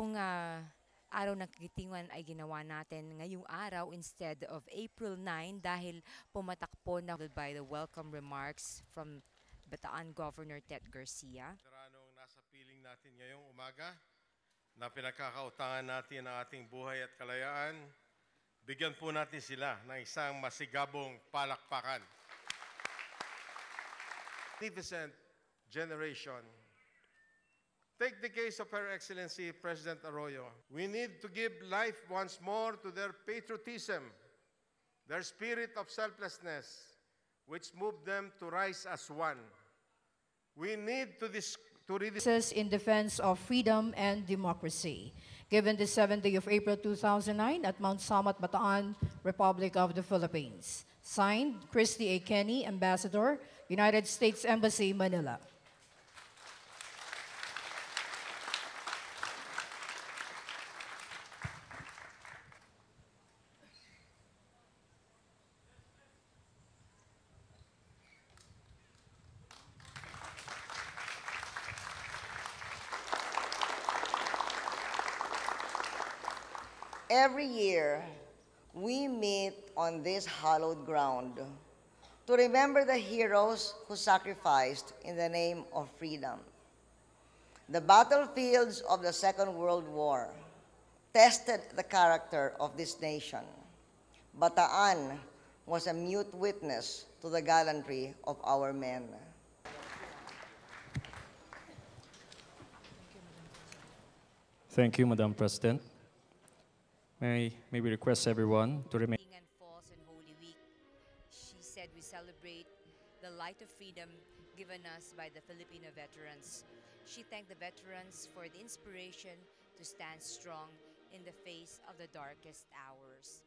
Kung araw ng Kagitingan ay ginawa natin ngayong araw instead of April 9 dahil pumatak po na by the welcome remarks from Bataan Governor Ted Garcia. Veteranong nasa piling natin ngayong umaga na pinagkakautangan natin ang ating buhay at kalayaan, bigyan po natin sila ng isang masigabong palakpakan. Magnificent generation. Take the case of Her Excellency President Arroyo. We need to give life once more to their patriotism, their spirit of selflessness, which moved them to rise as one. We need to in defense of freedom and democracy, given the 7th day of April 2009 at Mount Samat, Bataan, Republic of the Philippines. Signed, Christy A. Kenny, Ambassador, United States Embassy, Manila. Every year, we meet on this hallowed ground to remember the heroes who sacrificed in the name of freedom. The battlefields of the Second World War tested the character of this nation. Bataan was a mute witness to the gallantry of our men. Thank you, Madam President. May we request everyone to remain. And Falls and Holy Week, she said we celebrate the light of freedom given us by the Filipino veterans. She thanked the veterans for the inspiration to stand strong in the face of the darkest hours.